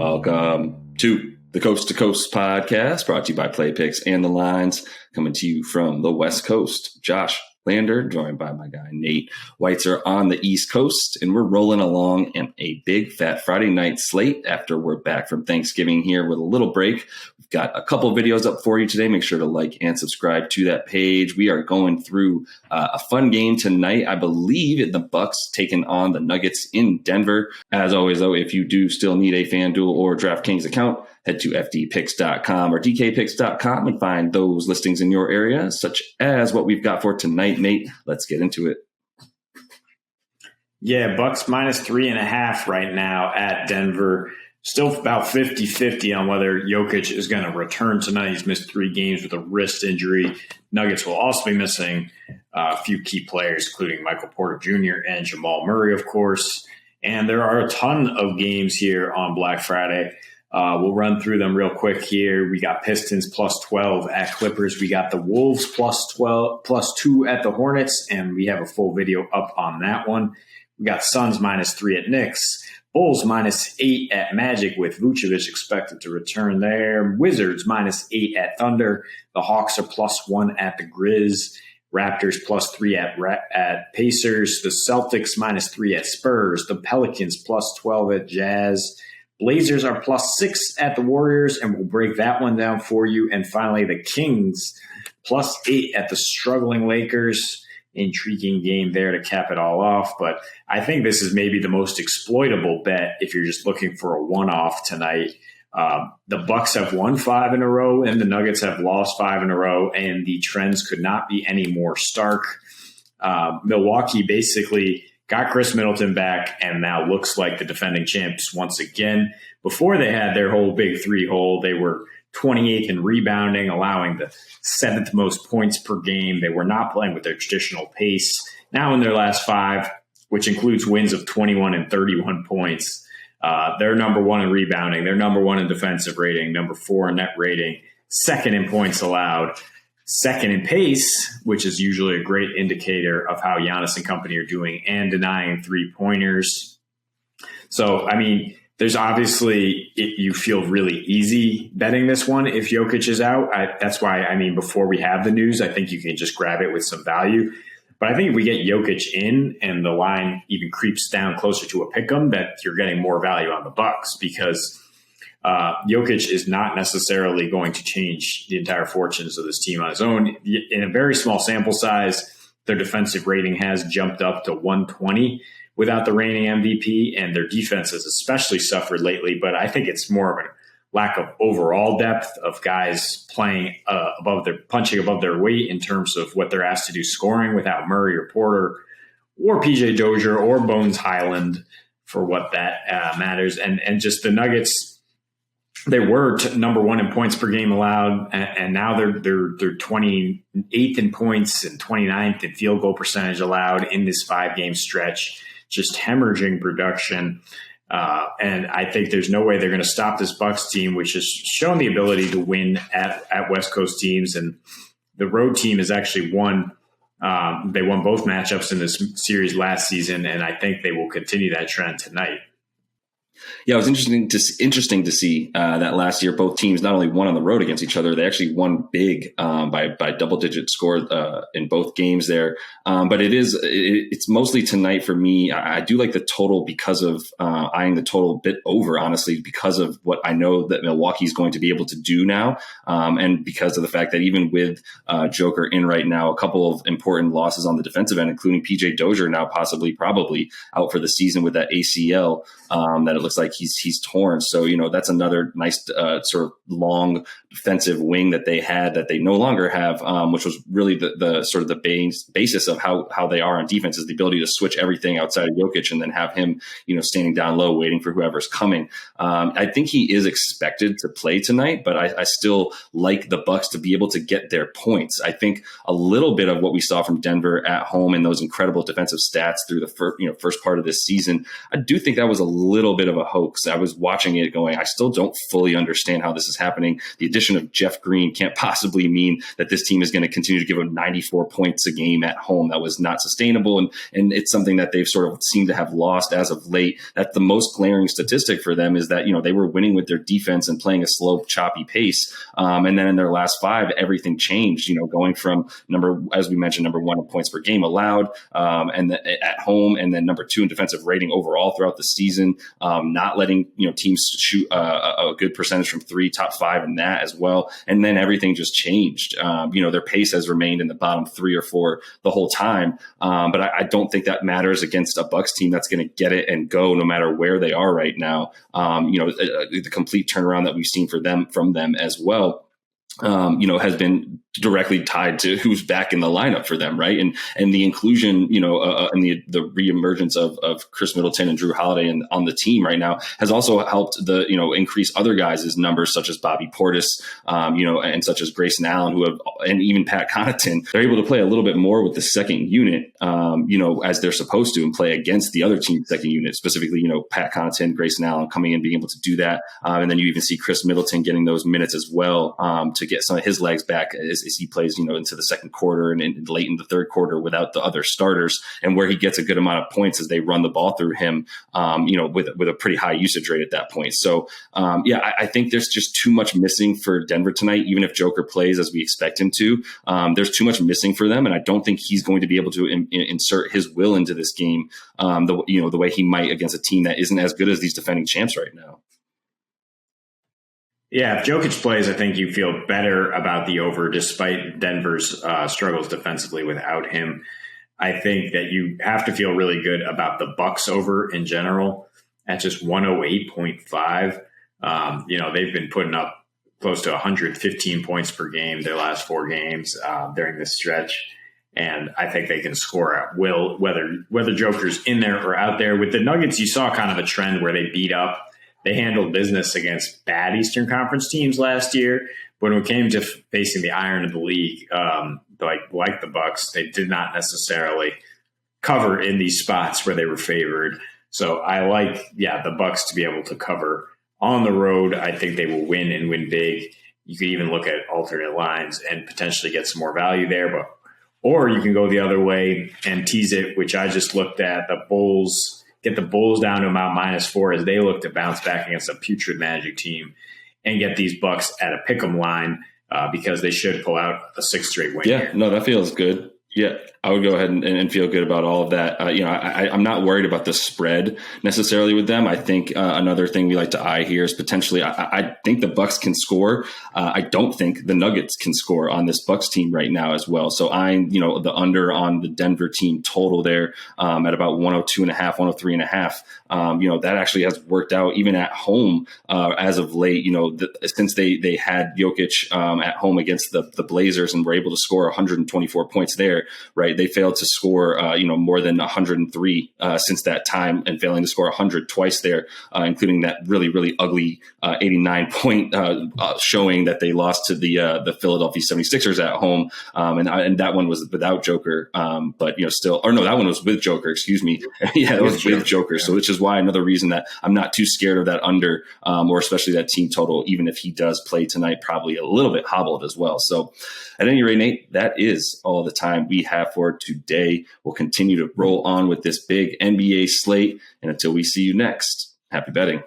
Welcome to the Coast to Coast podcast, brought to you by Play Picks and the Lines, coming to you from the West Coast. Josh Lander, joined by my guy Nate Weitzer on the East Coast, and we're rolling along in a big fat Friday night slate after we're back from Thanksgiving here with a little break. We've got a couple videos up for you today. Make sure to like and subscribe to that page. We are going through a fun game tonight. I believe the Bucks taking on the Nuggets in Denver. As always, though, if you do still need a FanDuel or DraftKings account, head to fdpicks.com or dkpicks.com and find those listings in your area, such as what we've got for tonight. Nate, let's get into it. Yeah, Bucks minus 3.5 right now at Denver. Still about 50-50 on whether Jokic is going to return tonight. He's missed 3 games with a wrist injury. Nuggets will also be missing a few key players, including Michael Porter Jr. and Jamal Murray, of course. And there are a ton of games here on Black Friday. We'll run through them real quick here. We got Pistons plus 12 at Clippers. We got the Wolves plus 2 at the Hornets, and we have a full video up on that one. We got Suns minus 3 at Knicks. Bulls minus 8 at Magic with Vucevic expected to return there. Wizards minus 8 at Thunder. The Hawks are plus 1 at the Grizz. Raptors plus 3 at Pacers. The Celtics minus 3 at Spurs. The Pelicans plus 12 at Jazz. Blazers are plus 6 at the Warriors, and we'll break that one down for you. And finally, the Kings plus 8 at the struggling Lakers. Intriguing game there to cap it all off. But I think this is maybe the most exploitable bet if you're just looking for a one-off tonight. The Bucks have won 5 in a row, and the Nuggets have lost 5 in a row, and the trends could not be any more stark. Milwaukee basically got Chris Middleton back and now looks like the defending champs once again. Before they had their whole big 3 hole, they were 28th in rebounding, allowing the 7th most points per game. They were not playing with their traditional pace. Now in their last 5, which includes wins of 21 and 31 points, they're number 1 in rebounding. They're number 1 in defensive rating, number 4 in net rating, 2nd in points allowed, 2nd in pace, which is usually a great indicator of how Giannis and company are doing, and denying 3-pointers. So, I mean, there's obviously, you feel really easy betting this one if Jokic is out. That's why, I mean, before we have the news, I think you can just grab it with some value. But I think if we get Jokic in and the line even creeps down closer to a pick'em, that you're getting more value on the Bucks, because Jokic is not necessarily going to change the entire fortunes of this team on his own. In a very small sample size, their defensive rating has jumped up to 120 without the reigning MVP, and their defense has especially suffered lately. But I think it's more of a lack of overall depth of guys playing punching above their weight in terms of what they're asked to do scoring without Murray or Porter or PJ Dozier or Bones Highland for what that matters. And just the Nuggets, they were number 1 in points per game allowed, and now they're 28th in points and 29th in field goal percentage allowed in this 5-game stretch. Just hemorrhaging production. And I think there's no way they're going to stop this Bucks team, which has shown the ability to win at West Coast teams. And the road team has actually won. They won both matchups in this series last season, and I think they will continue that trend tonight. Yeah, it was interesting to see that last year both teams not only won on the road against each other, they actually won big by double-digit score in both games there. But it's mostly tonight for me. I do like the total because of eyeing the total a bit over, honestly, because of what I know that Milwaukee is going to be able to do now, and because of the fact that even with Joker in right now, a couple of important losses on the defensive end, including PJ Dozier now probably out for the season with that ACL that it looks like he's torn. So, that's another nice sort of long defensive wing that they had that they no longer have, which was really the sort of the basis of how they are on defense, is the ability to switch everything outside of Jokic and then have him, standing down low, waiting for whoever's coming. I think he is expected to play tonight, but I still like the Bucks to be able to get their points. I think a little bit of what we saw from Denver at home and those incredible defensive stats through the first part of this season, I do think that was a little bit of a hoax. I was watching it going, I still don't fully understand how this is happening. The addition of Jeff Green can't possibly mean that this team is going to continue to give them 94 points a game at home. That was not sustainable. And it's something that they've sort of seemed to have lost as of late. That the most glaring statistic for them is that, they were winning with their defense and playing a slow, choppy pace. And then in their last 5, everything changed, going from as we mentioned, number 1 in points per game allowed, and at home, and then number 2 in defensive rating overall throughout the season, not letting, teams shoot a good percentage from 3, top 5 in that as well. And then everything just changed. Their pace has remained in the bottom 3 or 4 the whole time. But I don't think that matters against a Bucks team that's going to get it and go no matter where they are right now. The complete turnaround that we've seen from them as well, has been directly tied to who's back in the lineup for them, right? And the inclusion, and the reemergence of Chris Middleton and Drew Holiday on the team right now has also helped increase other guys' numbers, such as Bobby Portis, and such as Grayson Allen, and even Pat Connaughton. They're able to play a little bit more with the second unit, as they're supposed to, and play against the other team's second unit, specifically, Pat Connaughton, Grayson Allen coming in, being able to do that. And then you even see Chris Middleton getting those minutes as well, to get some of his legs back as he plays, into the second quarter and late in the third quarter without the other starters, and where he gets a good amount of points as they run the ball through him, with a pretty high usage rate at that point. So, I think there's just too much missing for Denver tonight, even if Joker plays as we expect him to. There's too much missing for them, and I don't think he's going to be able to insert his will into this game, the way he might against a team that isn't as good as these defending champs right now. Yeah, if Jokic plays, I think you feel better about the over despite Denver's struggles defensively without him. I think that you have to feel really good about the Bucks over in general at just 108.5. They've been putting up close to 115 points per game their last 4 games during this stretch. And I think they can score at will, whether Joker's in there or out there. With the Nuggets, you saw kind of a trend where they beat up. They handled business against bad Eastern Conference teams last year. But when it came to facing the iron of the league, like the Bucks, they did not necessarily cover in these spots where they were favored. So I like, the Bucks to be able to cover on the road. I think they will win and win big. You could even look at alternate lines and potentially get some more value there. Or you can go the other way and tease it, which I just looked at. The Bulls. Get the Bulls down to about -4 as they look to bounce back against a putrid Magic team, and get these Bucks at a pick'em line because they should pull out a 6th straight win. Yeah, no, that feels good. Yeah, I would go ahead and feel good about all of that. I'm not worried about the spread necessarily with them. I think another thing we like to eye here is potentially, I think the Bucks can score. I don't think the Nuggets can score on this Bucks team right now as well. So the under on the Denver team total there at about 102.5, 103.5. That actually has worked out even at home as of late. Since they had Jokic at home against the Blazers and were able to score 124 points there. Right, they failed to score, more than 103 since that time, and failing to score 100 twice there, including that really, really ugly 89-point showing that they lost to the Philadelphia 76ers at home, and that one was without Joker, but that one was with Joker. Excuse me, yeah, that was with Joker. So, which is why another reason that I'm not too scared of that under, or especially that team total, even if he does play tonight, probably a little bit hobbled as well. So, at any rate, Nate, that is all the time we have for today. We'll continue to roll on with this big NBA slate. And until we see you next, happy betting.